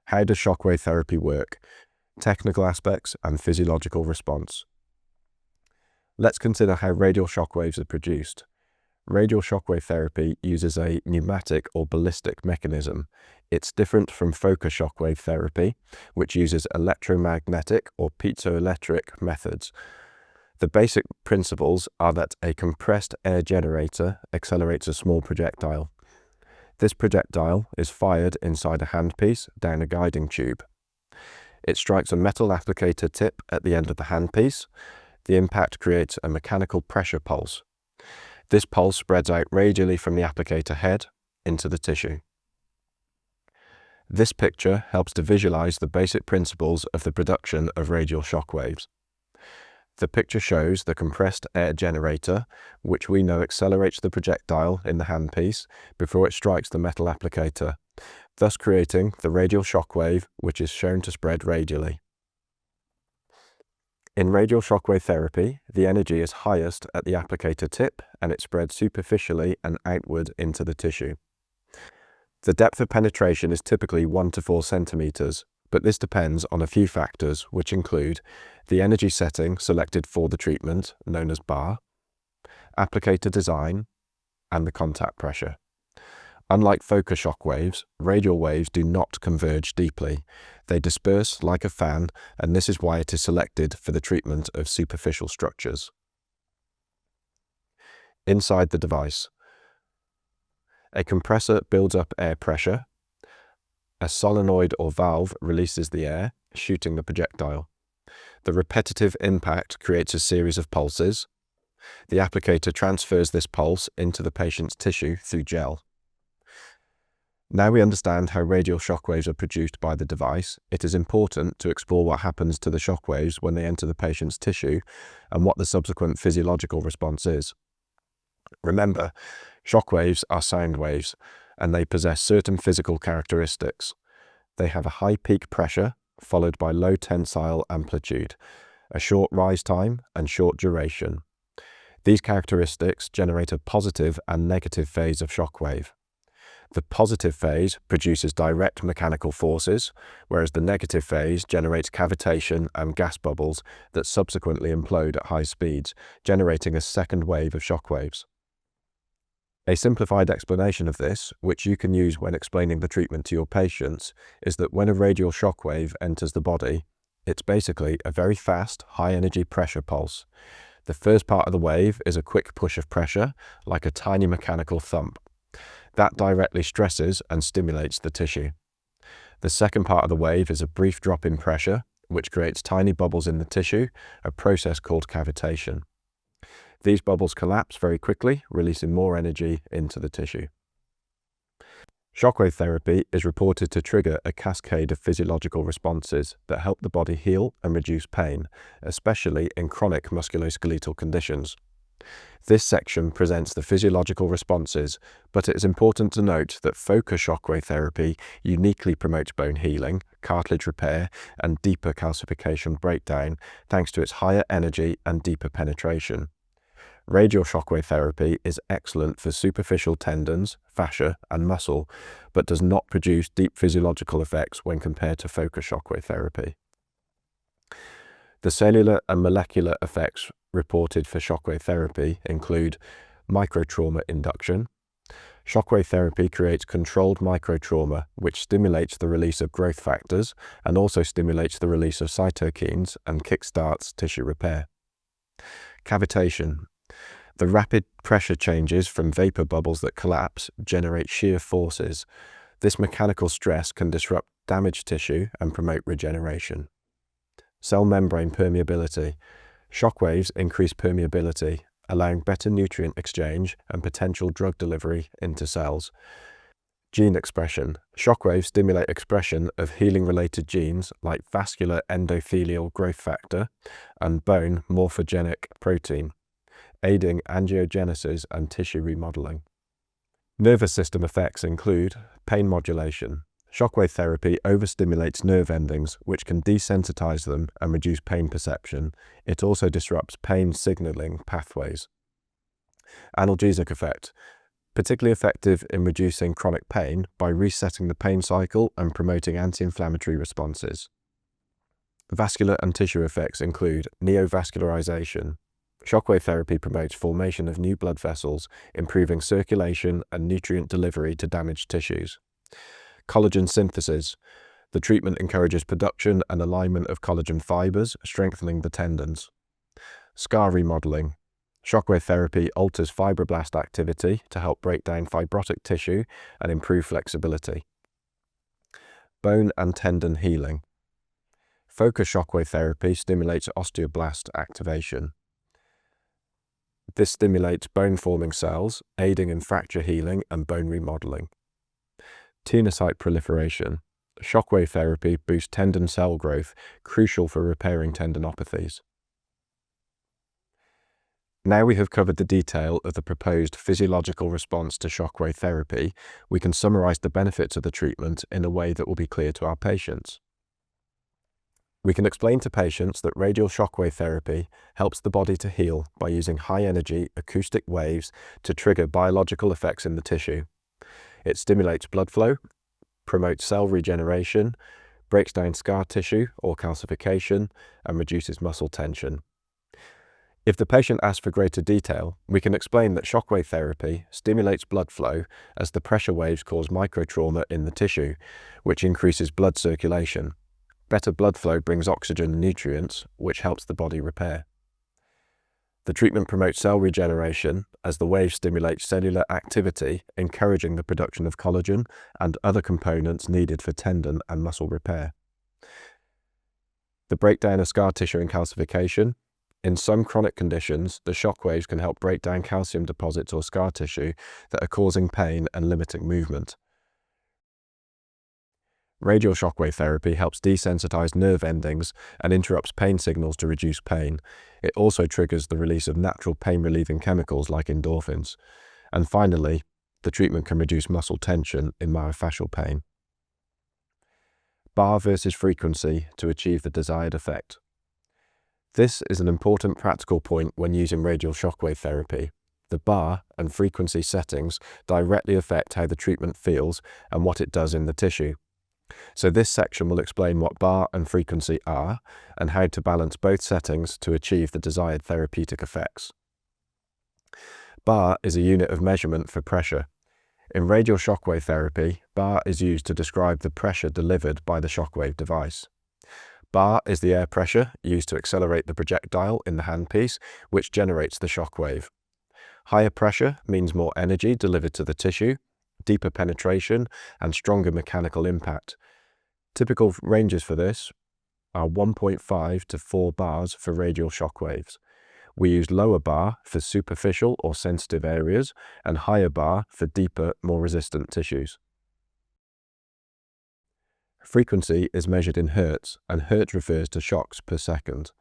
How does shockwave therapy work? Technical aspects and physiological response. Let's consider how radial shockwaves are produced. Radial shockwave therapy uses a pneumatic or ballistic mechanism. It's different from focus shockwave therapy, which uses electromagnetic or piezoelectric methods. The basic principles are that a compressed air generator accelerates a small projectile. This projectile is fired inside a handpiece down a guiding tube. It strikes a metal applicator tip at the end of the handpiece. The impact creates a mechanical pressure pulse. This pulse spreads out radially from the applicator head into the tissue. This picture helps to visualize the basic principles of the production of radial shockwaves. The picture shows the compressed air generator, which we know accelerates the projectile in the handpiece before it strikes the metal applicator, thus creating the radial shockwave, which is shown to spread radially. In radial shockwave therapy, the energy is highest at the applicator tip and it spreads superficially and outward into the tissue. The depth of penetration is typically 1 to 4 centimeters, but this depends on a few factors, which include the energy setting selected for the treatment, known as bar, applicator design, and the contact pressure. Unlike focus shock waves, radial waves do not converge deeply. They disperse like a fan, and this is why it is selected for the treatment of superficial structures. Inside the device, a compressor builds up air pressure. A solenoid or valve releases the air, shooting the projectile. The repetitive impact creates a series of pulses. The applicator transfers this pulse into the patient's tissue through gel. Now we understand how radial shockwaves are produced by the device, it is important to explore what happens to the shockwaves when they enter the patient's tissue and what the subsequent physiological response is. Remember, shockwaves are sound waves, and they possess certain physical characteristics. They have a high peak pressure, followed by low tensile amplitude, a short rise time, and short duration. These characteristics generate a positive and negative phase of shockwave. The positive phase produces direct mechanical forces, whereas the negative phase generates cavitation and gas bubbles that subsequently implode at high speeds, generating a second wave of shockwaves. A simplified explanation of this, which you can use when explaining the treatment to your patients, is that when a radial shockwave enters the body, it's basically a very fast, high-energy pressure pulse. The first part of the wave is a quick push of pressure, like a tiny mechanical thump. That directly stresses and stimulates the tissue. The second part of the wave is a brief drop in pressure, which creates tiny bubbles in the tissue, a process called cavitation. These bubbles collapse very quickly, releasing more energy into the tissue. Shockwave therapy is reported to trigger a cascade of physiological responses that help the body heal and reduce pain, especially in chronic musculoskeletal conditions. This section presents the physiological responses, but it is important to note that focus shockwave therapy uniquely promotes bone healing, cartilage repair, and deeper calcification breakdown thanks to its higher energy and deeper penetration. Radial shockwave therapy is excellent for superficial tendons, fascia, and muscle, but does not produce deep physiological effects when compared to focus shockwave therapy. The cellular and molecular effects reported for shockwave therapy include microtrauma induction. Shockwave therapy creates controlled microtrauma, which stimulates the release of growth factors and also stimulates the release of cytokines and kickstarts tissue repair. Cavitation. The rapid pressure changes from vapor bubbles that collapse generate shear forces. This mechanical stress can disrupt damaged tissue and promote regeneration. Cell membrane permeability. Shockwaves increase permeability, allowing better nutrient exchange and potential drug delivery into cells. Gene expression. Shockwaves stimulate expression of healing-related genes like vascular endothelial growth factor and bone morphogenic protein, aiding angiogenesis and tissue remodeling. Nervous system effects include pain modulation. Shockwave therapy overstimulates nerve endings, which can desensitize them and reduce pain perception. It also disrupts pain signaling pathways. Analgesic effect. particularly effective in reducing chronic pain by resetting the pain cycle and promoting anti-inflammatory responses. Vascular and tissue effects include neovascularization. Shockwave therapy promotes formation of new blood vessels, improving circulation and nutrient delivery to damaged tissues. Collagen synthesis. The treatment encourages production and alignment of collagen fibers, strengthening the tendons. Scar remodeling. Shockwave therapy alters fibroblast activity to help break down fibrotic tissue and improve flexibility. Bone and tendon healing. Focused shockwave therapy stimulates osteoblast activation. This stimulates bone-forming cells, aiding in fracture healing and bone remodeling. Tenocyte proliferation. Shockwave therapy boosts tendon cell growth, crucial for repairing tendinopathies. Now we have covered the detail of the proposed physiological response to shockwave therapy, we can summarize the benefits of the treatment in a way that will be clear to our patients. We can explain to patients that radial shockwave therapy helps the body to heal by using high-energy acoustic waves to trigger biological effects in the tissue. It stimulates blood flow, promotes cell regeneration, breaks down scar tissue or calcification, and reduces muscle tension. If the patient asks for greater detail, we can explain that shockwave therapy stimulates blood flow as the pressure waves cause microtrauma in the tissue, which increases blood circulation. Better blood flow brings oxygen and nutrients, which helps the body repair. The treatment promotes cell regeneration as the waves stimulate cellular activity, encouraging the production of collagen and other components needed for tendon and muscle repair. The breakdown of scar tissue and calcification. In some chronic conditions, the shock waves can help break down calcium deposits or scar tissue that are causing pain and limiting movement. Radial shockwave therapy helps desensitize nerve endings and interrupts pain signals to reduce pain. It also triggers the release of natural pain-relieving chemicals like endorphins. And finally, the treatment can reduce muscle tension in myofascial pain. Bar versus frequency to achieve the desired effect. This is an important practical point when using radial shockwave therapy. The bar and frequency settings directly affect how the treatment feels and what it does in the tissue. So this section will explain what bar and frequency are and how to balance both settings to achieve the desired therapeutic effects. Bar is a unit of measurement for pressure. In radial shockwave therapy, bar is used to describe the pressure delivered by the shockwave device. Bar is the air pressure used to accelerate the projectile in the handpiece, which generates the shockwave. Higher pressure means more energy delivered to the tissue, deeper penetration, and stronger mechanical impact. Typical ranges for this are 1.5 to 4 bars for radial shockwaves. We use lower bar for superficial or sensitive areas and higher bar for deeper, more resistant tissues. Frequency is measured in hertz, and hertz refers to shocks per second.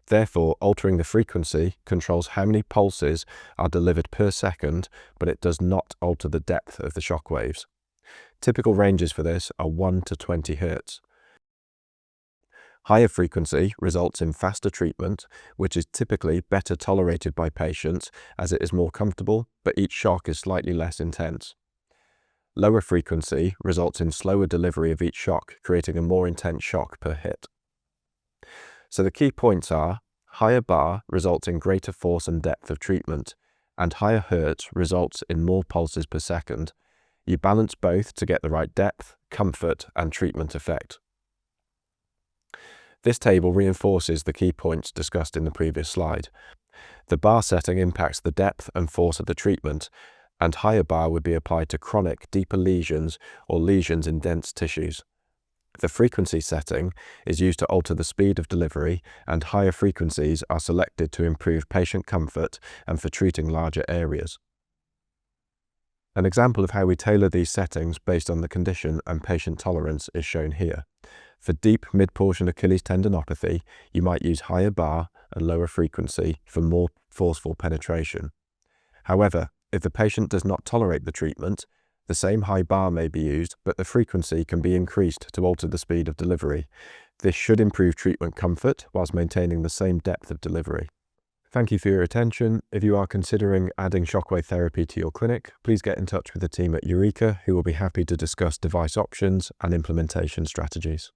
Therefore, altering the frequency controls how many pulses are delivered per second, but it does not alter the depth of the shock waves. Typical ranges for this are 1 to 20 Hz. Higher frequency results in faster treatment, which is typically better tolerated by patients as it is more comfortable, but each shock is slightly less intense. Lower frequency results in slower delivery of each shock, creating a more intense shock per hit. So the key points are, higher bar results in greater force and depth of treatment, and higher hertz results in more pulses per second. You balance both to get the right depth, comfort, and treatment effect. This table reinforces the key points discussed in the previous slide. The bar setting impacts the depth and force of the treatment, and higher bar would be applied to chronic, deeper lesions or lesions in dense tissues. The frequency setting is used to alter the speed of delivery, and higher frequencies are selected to improve patient comfort and for treating larger areas. An example of how we tailor these settings based on the condition and patient tolerance is shown here. For deep mid-portion Achilles tendinopathy, you might use higher bar and lower frequency for more forceful penetration. However, if the patient does not tolerate the treatment, the same high bar may be used, but the frequency can be increased to alter the speed of delivery. This should improve treatment comfort whilst maintaining the same depth of delivery. Thank you for your attention. If you are considering adding shockwave therapy to your clinic, please get in touch with the team at Eureka, who will be happy to discuss device options and implementation strategies.